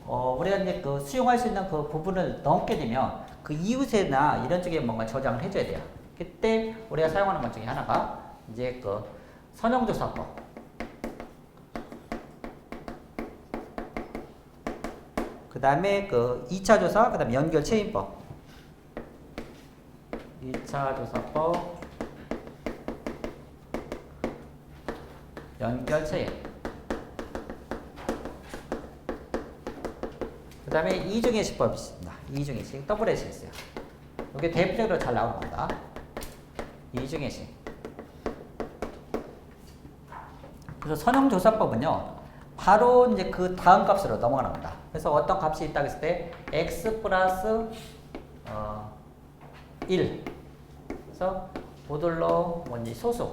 우리가 이제 그 수용할 수 있는 그 부분을 넘게 되면 그 이웃에나 이런 쪽에 뭔가 저장을 해줘야 돼요. 그때 우리가 사용하는 것 중에 하나가 이제 그 선형조사법. 그 다음에 그 2차 조사, 그 다음에 연결 체인법. 2차 조사법, 연결 체인. 그 다음에 이중예식법이 있습니다. 이중예식, 더블 예식 있어요. 이게 대표적으로 잘 나오는 겁니다. 이중예식. 그래서 선형조사법은요, 바로 이제 그 다음 값으로 넘어가는 겁니다. 그래서 어떤 값이 있다고 했을 때 x 플러스 1. 그래서 모듈러 뭔지 소수.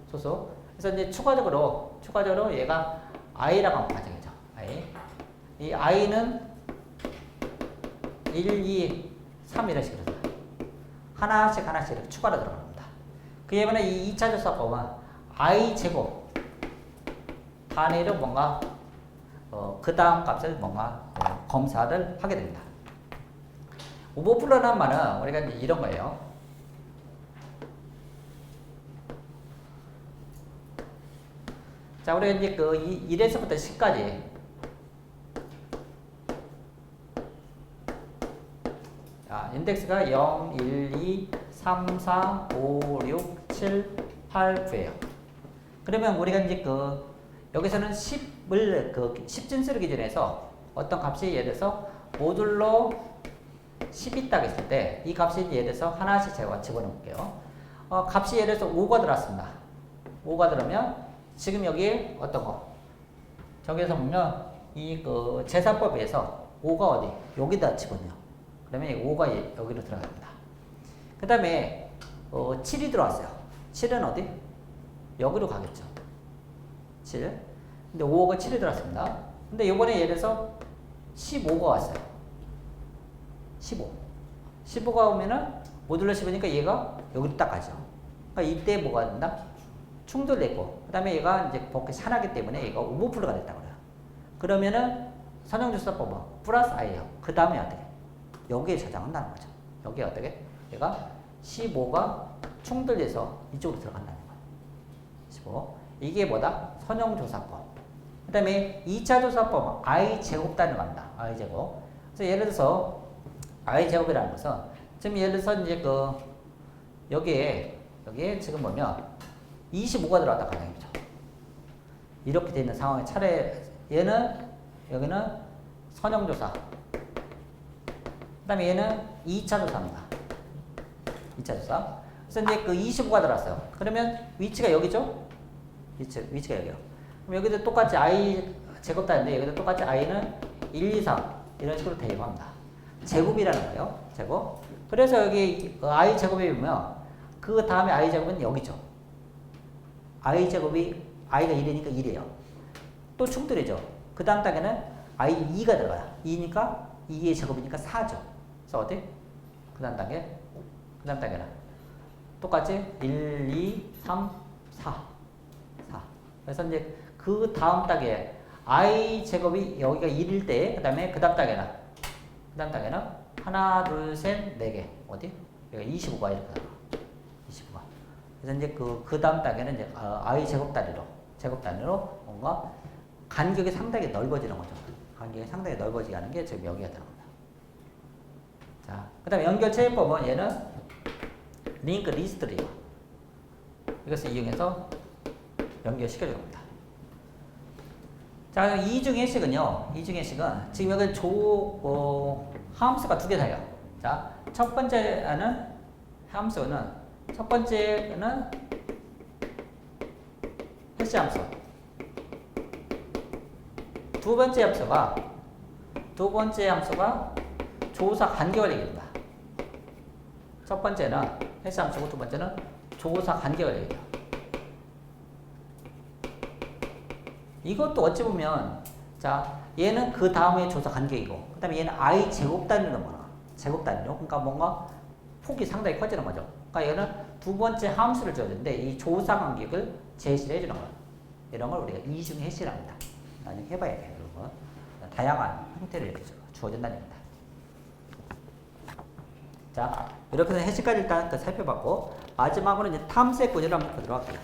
그래서 이제 추가적으로 얘가 i라고 하면 가정이죠. i. 이 i는 1, 2, 3 이런 식으로 하나씩 이렇게 추가로 들어갑니다. 그에 반해 이 2차 조사법은 i 제곱 단위로 뭔가 그 다음 값을 뭔가 검사를 하게 됩니다. 오버플로라는 말은 우리가 이제 이런 거예요. 자, 우리가 이제 그 1에서부터 10까지 자, 인덱스가 0, 1, 2, 3, 4, 5, 6, 7, 8, 9예요. 그러면 우리가 이제 여기서는 10을 10진수를 기준해서 어떤 값이 예를 들어서 모듈러 10이 있다고 했을 때 이 값이 예를 들어서 하나씩 제가 집어넣을게요. 값이 예를 들어서 5가 들어왔습니다. 5가 들어오면 지금 여기에 어떤 거? 저기에서 보면 이 제사법에서 5가 어디? 여기다 집어넣어요. 그러면 5가 여기로 들어갑니다. 그 다음에 7이 들어왔어요. 7은 어디? 여기로 가겠죠. 7. 근데 5가 7이 들어왔습니다. 근데 이번에 예를 들어서 15가 왔어요. 15가 오면은 모듈러 10이니까 얘가 여기로 딱 가죠. 그러니까 이때 뭐가 된다? 충돌됐고, 그 다음에 얘가 이제 버켓이 하나기 때문에 얘가 오버플로가 됐다고 그래요. 그러면은 선형조사법은 플러스 i예요. 그 다음에 어떻게? 여기에 저장한다는 거죠. 여기에 어떻게? 얘가 15가 충돌돼서 이쪽으로 들어간다는 거예요. 15. 이게 뭐다? 선형조사법. 그 다음에 2차 조사법은 i제곱 단위로 간다. i제곱. 그래서 예를 들어서 i제곱이라는 것은 지금 예를 들어서 이제 여기에 지금 보면 25가 들어왔다 가정이죠. 이렇게 되어 있는 상황에 차례 여기는 선형조사. 그 다음에 얘는 2차 조사입니다. 2차 조사. 그래서 이제 25가 들어왔어요. 그러면 위치가 여기죠? 위치가 여기요. 그럼 여기도 똑같이 i 제곱 단위인데 여기도 똑같이 i는 1, 2, 3 이런 식으로 대입합니다. 제곱이라는 거예요. 제곱. 그래서 여기 i 제곱에 보면 그 다음에 i 제곱은 여기죠. i 제곱이 i가 1이니까 1이에요. 또 충돌이죠. 그 다음 단계는 i 2가 들어가요. 2니까 2의 제곱이니까 4죠. 그래서 어때? 그 다음 단계는 똑같이 1, 2, 3, 4. 그래서 이제 그 다음 단계 i 제곱이 여기가 1일 때 그 다음 단계는 하나, 둘, 셋, 네 개. 어디? 여기가 25가 이렇게 나와. 25가. 그래서 이제 그 다음 단계는 이제 i 제곱 단위로 뭔가 간격이 상당히 넓어지는 거죠. 간격이 상당히 넓어지게 하는 게 지금 여기가 들어갑니다. 자, 그 다음에 연결 체인법은 얘는 링크 리스트리요. 이것을 이용해서 연결시켜주는 겁니다. 자, 이중예식은요. 지금 여기 함수가 두 개 사요. 자, 첫 번째는 해시 함수. 두 번째 함수가 두 번째 함수가 조사 간격을 얘기합니다. 첫 번째는 헬스 함수고 두 번째는 조사 간격을 얘기해요. 이것도 어찌 보면 자 얘는 그 다음에 조사 간격이고 그 다음에 얘는 i 제곱 단위로 뭐나 제곱 단위로 그러니까 뭔가 폭이 상당히 커지는 거죠. 그러니까 얘는 두 번째 함수를 줘야 되는데 이 조사 간격을 제시를 해주는 거예요. 이런 걸 우리가 이중 해시를 합니다. 나중에 해봐야 돼요. 여러분. 다양한 형태를 이렇게 주어진다는 겁니다. 자, 이렇게 해서 해시까지 일단 살펴봤고 마지막으로 이제 탐색 구조를 한번 보도록 할게요.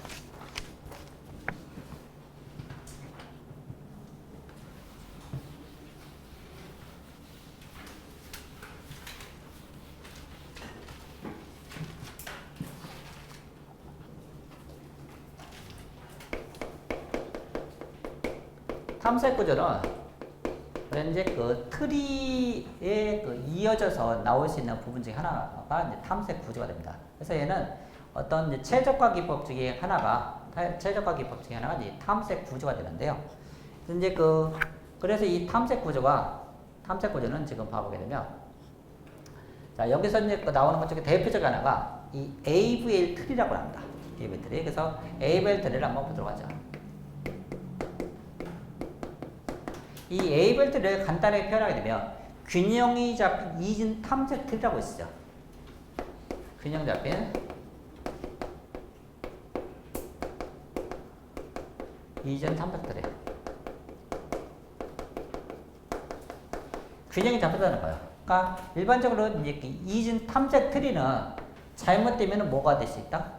탐색 구조는 이제 그 트리에 그 이어져서 나올 수 있는 부분 중에 하나가 이제 탐색 구조가 됩니다. 그래서 얘는 어떤 이제 최적화 기법 중에 하나가 이제 탐색 구조가 되는데요. 이제 그래서 이 탐색 구조는 지금 봐보게 되면 자 여기서 이제 나오는 것 중에 대표적 하나가 이 AVL 트리라고 합니다. AVL 트리. 그래서 AVL 트리를 한번 보도록 하죠. 이 에이블트를 간단하게 표현하게 되면 균형이 잡힌 이진 탐색 트리라고 있어요. 균형 잡힌 이진 탐색 트리. 균형이 잡혔다는 거예요. 그러니까 일반적으로 이제 이진 탐색 트리는 잘못되면 뭐가 될 수 있다?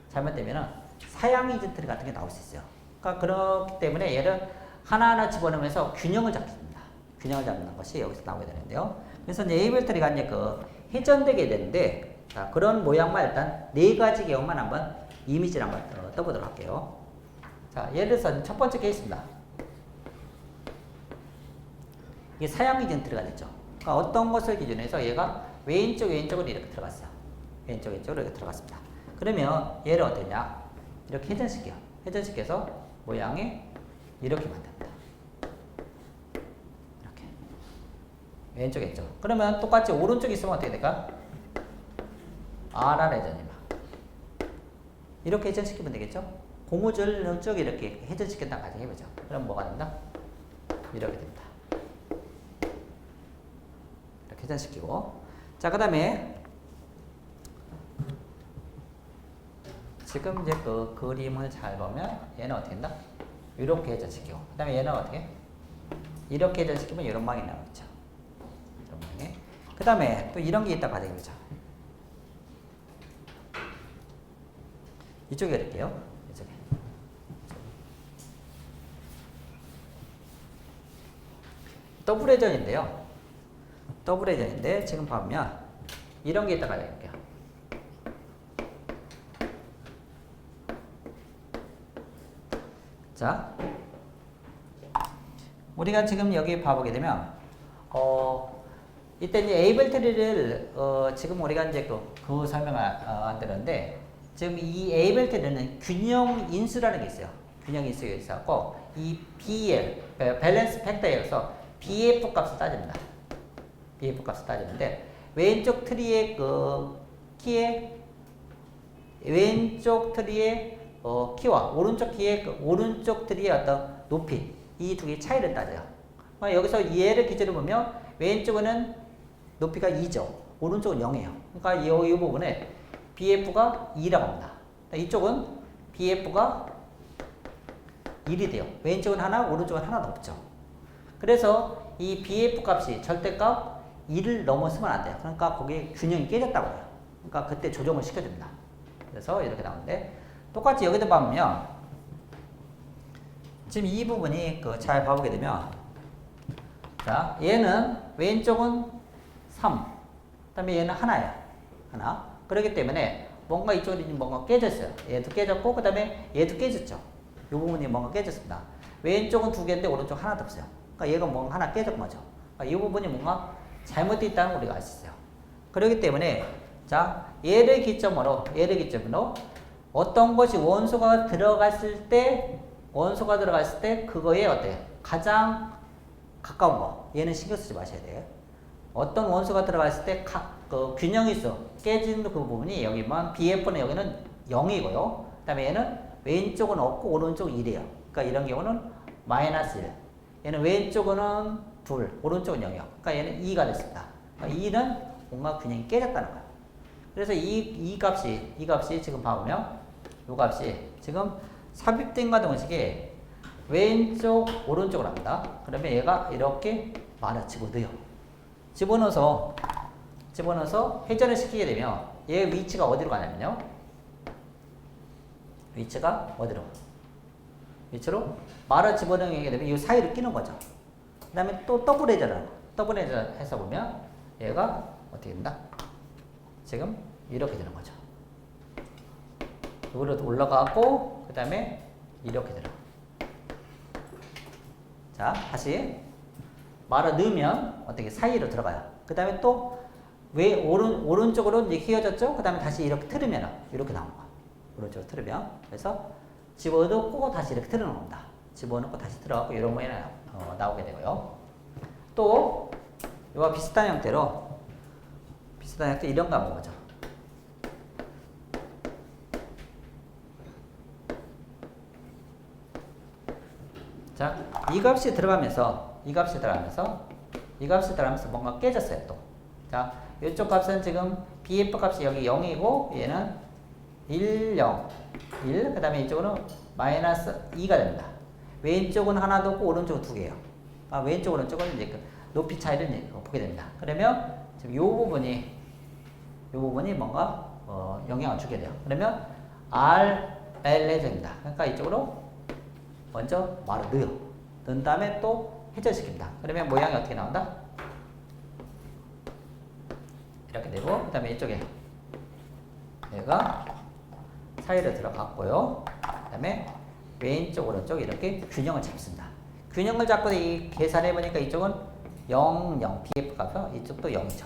잘못되면 사양 이진 트리 같은 게 나올 수 있어요. 그러니까 그렇기 때문에 얘를 하나하나 집어넣으면서 균형을 잡습니다. 균형을 잡는 것이 여기서 나오게 되는데요. 그래서 이제 에이블 트리가 이제 회전되게 되는데, 자, 그런 모양만 일단 네 가지 경우만 한번 이미지를 한번 떠보도록 할게요. 자, 예를 들어서 첫 번째 케이스입니다. 이게 사양 이전 트리가 됐죠. 그러니까 어떤 것을 기준으로 해서 얘가 왼쪽으로 이렇게 들어갔어요. 왼쪽으로 이렇게 들어갔습니다. 그러면 얘를 어땠냐? 이렇게 회전시켜요. 회전시켜서 모양이 이렇게 만듭니다. 이렇게. 왼쪽에 있죠. 그러면 똑같이 오른쪽에 있으면 어떻게 될까? RR 회전이다. 이렇게 회전시키면 되겠죠? 고무줄 쪽 이렇게 회전시킨다 가정해보죠. 그럼 뭐가 된다? 이렇게 됩니다. 이렇게 회전시키고. 자, 그 다음에 지금 이제 그 그림을 잘 보면 얘는 어떻게 된다? 이렇게 회전시키고 그 다음에 얘는 어떻게? 이렇게 회전시키면 이런 방이 나오겠죠. 이런 방에. 그 다음에 또 이런 게 있다고 가정해보죠. 이쪽에 이렇게요. 이쪽에. 더블 회전인데요. 더블 회전인데 지금 보면 이런 게 있다고 가정해볼게요. 자, 우리가 지금 여기 봐보게 되면, 이때 이제 에이블 트리를, 지금 우리가 이제 그 설명을 안 드렸는데, 지금 이 에이블 트리는 균형 인수라는 게 있어요. 균형 인수가 있어갖고, 이 BL, 밸런스 팩터에서 BF 값을 따집니다. BF 값을 따지는데, 왼쪽 트리의 왼쪽 트리의 키와 오른쪽 키의 오른쪽 트리의 어떤 높이 이 두 개의 차이를 따져요. 그러니까 여기서 얘를 기준으로 보면 왼쪽은 높이가 2죠. 오른쪽은 0이에요. 그러니까 이 부분에 BF가 2라고 합니다. 이쪽은 BF가 1이 돼요. 왼쪽은 하나, 오른쪽은 하나도 없죠. 그래서 이 BF 값이 절대값 2를 넘어서면 안 돼요. 그러니까 거기에 균형이 깨졌다고 해요. 그러니까 그때 조정을 시켜줍니다. 그래서 이렇게 나오는데 똑같이 여기도 보면 지금 이 부분이 잘 봐보게 되면 자 얘는 왼쪽은 3 그 다음에 얘는 하나예요. 하나. 그렇기 때문에 뭔가 이쪽이 뭔가 깨졌어요. 얘도 깨졌고 그 다음에 얘도 깨졌죠. 이 부분이 뭔가 깨졌습니다. 왼쪽은 2개인데 오른쪽 하나도 없어요. 그러니까 얘가 뭔가 하나 깨졌던 거죠. 그러니까 이 부분이 뭔가 잘못되어 있다는 걸 우리가 알 수 있어요. 그렇기 때문에 자 얘를 기점으로 어떤 것이 원소가 들어갔을 때 그거에 어때요? 가장 가까운 거. 얘는 신경 쓰지 마셔야 돼요. 어떤 원소가 들어갔을 때 그 균형일수 깨지는 그 부분이 여기만 BF는 여기는 0이고요. 그 다음에 얘는 왼쪽은 없고 오른쪽 1이에요. 그러니까 이런 경우는 마이너스 1. 얘는 왼쪽은 2, 오른쪽은 0이요. 그러니까 얘는 2가 됐습니다. 그러니까 2는 뭔가 균형이 깨졌다는 거예요. 그래서 이 값이 지금 봐보면 이 값이 지금 삽입된과 동시에 왼쪽, 오른쪽으로 합니다. 그러면 얘가 이렇게 말아 집어넣어요. 집어넣어서 회전을 시키게 되면 얘 위치가 어디로 가냐면요. 위치가 어디로? 위치로 말아 집어넣게 되면 이 사이를 끼는 거죠. 그 다음에 또 더블 회전을 해서 보면 얘가 어떻게 된다? 지금 이렇게 되는 거죠. 이걸로 올라가고 그 다음에 이렇게 되는 거죠. 자, 다시 말아 넣으면 어떻게 사이로 들어가요. 그 다음에 또 왜 오른쪽으로 이제 휘어졌죠? 그 다음에 다시 이렇게 틀으면 이렇게 나오는 거야. 오른쪽으로 틀으면. 그래서 집어넣고 다시 이렇게 틀어놓는 겁니다. 집어넣고 다시 들어가고 이런 모양이 나오게 되고요. 또 이와 비슷한 형태로 이런 거 한번 보죠. 자, 이 값이 들어가면서 뭔가 깨졌어요, 또. 자, 이쪽 값은 지금 BF 값이 여기 0이고, 얘는 1, 0, 1, 그 다음에 이쪽은 마이너스 2가 됩니다. 왼쪽은 하나도 없고, 오른쪽은 두 개예요. 아, 왼쪽, 오른쪽은 이제 그 높이 차이를 이제 보게 됩니다. 그러면 지금 이 부분이 뭔가, 영향을 주게 돼요. 그러면 R, L 해줍니다. 그러니까 이쪽으로 먼저 말을 넣어요. 넣은 다음에 또 회전시킵니다. 그러면 모양이 어떻게 나온다? 이렇게 되고, 그 다음에 이쪽에 얘가 사이로 들어갔고요. 그 다음에 왼쪽, 오른쪽 이렇게 균형을 잡습니다. 균형을 잡고 이 계산해 보니까 이쪽은 0, 0, BF 값이요. 이쪽도 0이죠.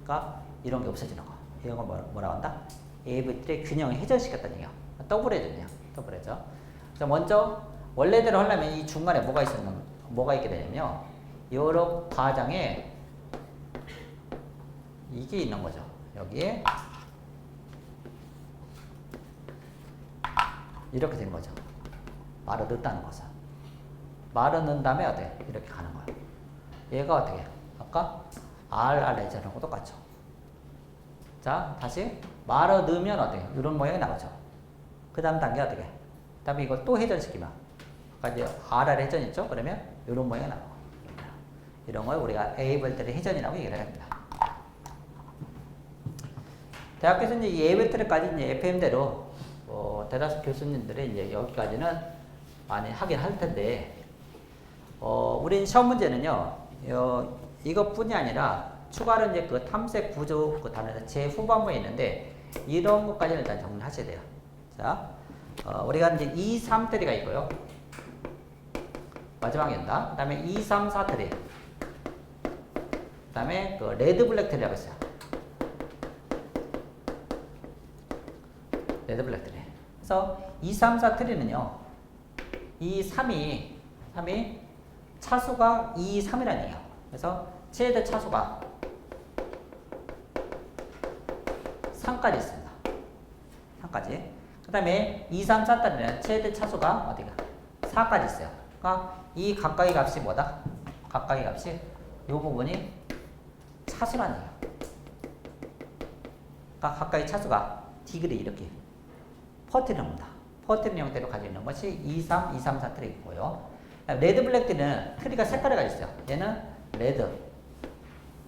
그러니까 이런 게 없어지는 거. 이런 걸 뭐라고 한다? AV들의 균형을 회전시켰다는 얘기야. 더블 회전이야. 더블 회전. 그래서 먼저 원래대로 하려면 이 중간에 뭐가 있게 되냐면요. 여러 과정에 이게 있는 거죠. 여기에 이렇게 되는 거죠. 말을 넣었다는 것은. 말을 넣은 다음에 어때? 이렇게 가는 거예요. 얘가 어떻게? 아까 R 예전하고 똑같죠. 자, 다시 말을 넣으면 어떻게? 이런 모양이 나오죠. 그 다음 단계 어떻게? 그 다음에 이걸 또 회전시키면 아까 이제 RR 회전 있죠? 그러면 이런 모양이 나와요. 이런 걸 우리가 에이블트의 회전이라고 얘기를 합니다. 대학교에서 이제 이 에이블트까지 이제 FM대로 대다수 교수님들이 이제 여기까지는 많이 하긴 할 텐데, 우린 시험 문제는요, 이것뿐이 아니라 추가로 이제 그 탐색 구조 그 단어에서 제 후반부에 있는데, 이런 것까지는 일단 정리를 하셔야 돼요. 자, 우리가 이제 2, 3 트리가 있고요. 마지막에 있다. 그 다음에 2, 3, 4 트리. 그 다음에 그 레드 블랙 트리라고 있어요. 레드 블랙 트리. 그래서 2, 3, 4 트리는요. 이 3이 차수가 2, 3이라는 얘기예요. 그래서 최대 차수가 3까지 있습니다. 3까지. 그 다음에 2, 3, 4 트리는 최대 차수가 어디가? 4까지 있어요. 그러니까 이 가까이 값이 뭐다? 가까이 값이 이 부분이 차수라는 얘기예요. 그러니까 가까이 차수가 디그리 이렇게 퍼뜨리는 겁니다. 퍼뜨리는 형태로 가지고 있는 것이 2, 3, 2, 3, 4 트리고요. 레드 블랙 트리는 트리가 색깔이 가있어요. 얘는 레드,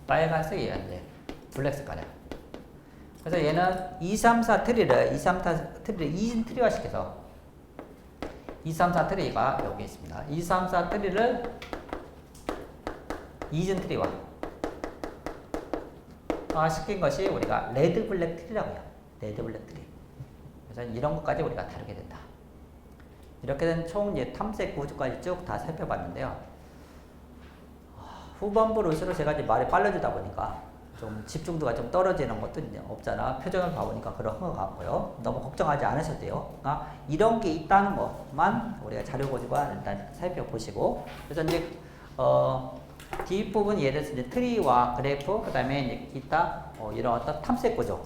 빨간색, 얘는 이제 블랙 색깔이야. 그래서 얘는 2, 3, 4 트리를 2진 트리화 시켜서 2, 3, 4 트리가 여기 있습니다. 2, 3, 4 트리를 2진 트리화 시킨 것이 우리가 레드 블랙 트리라고 해요. 레드 블랙 트리. 그래서 이런 것까지 우리가 다루게 된다. 이렇게 된 총 탐색 구조까지 쭉 다 살펴봤는데요. 후반부로서 제가 이제 말이 빨라지다 보니까 좀 집중도가 좀 떨어지는 것도 이제 없잖아. 표정을 봐보니까 그런 것 같고요. 너무 걱정하지 않으셔도 돼요. 그러니까 이런 게 있다는 것만 우리가 자료 보시고 일단 살펴보시고, 그래서 이제 뒷부분 예를 들어서 이제 트리와 그래프, 그 다음에 이제 기타 이런 어떤 탐색 구조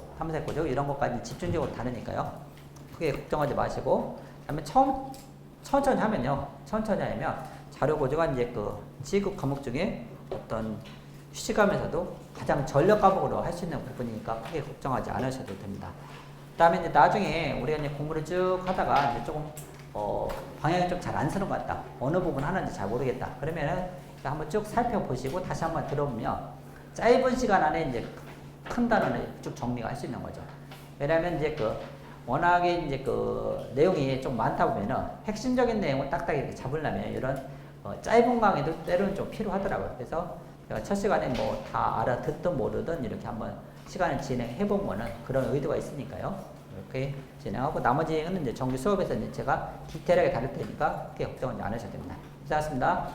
이런 것까지 집중적으로 다루니까요. 크게 걱정하지 마시고, 그다음에 천천히 하면요. 천천히 하면 자료 구조가 이제 그 지급 과목 중에 어떤 휴식하면서도 가장 전력 과목으로 할 수 있는 부분이니까 크게 걱정하지 않으셔도 됩니다. 그다음에 이제 나중에 우리가 이제 공부를 쭉 하다가 이제 조금 방향이 좀 잘 안 서는 것 같다. 어느 부분 하는지 잘 모르겠다. 그러면은 한번 쭉 살펴보시고 다시 한번 들어보면 짧은 시간 안에 이제 큰 단원을 쭉 정리가 할 수 있는 거죠. 왜냐하면 이제 워낙에 이제 내용이 좀 많다 보면은 핵심적인 내용을 딱딱 이렇게 잡으려면 이런 짧은 강의도 때로는 좀 필요하더라고요. 그래서 제가 첫 시간에 뭐 다 알아듣든 모르든 이렇게 한번 시간을 진행해 본 거는 그런 의도가 있으니까요. 이렇게 진행하고 나머지는 이제 정규 수업에서 이제 제가 디테일하게 다룰 테니까 크게 걱정하지 않으셔도 됩니다. 수고하셨습니다.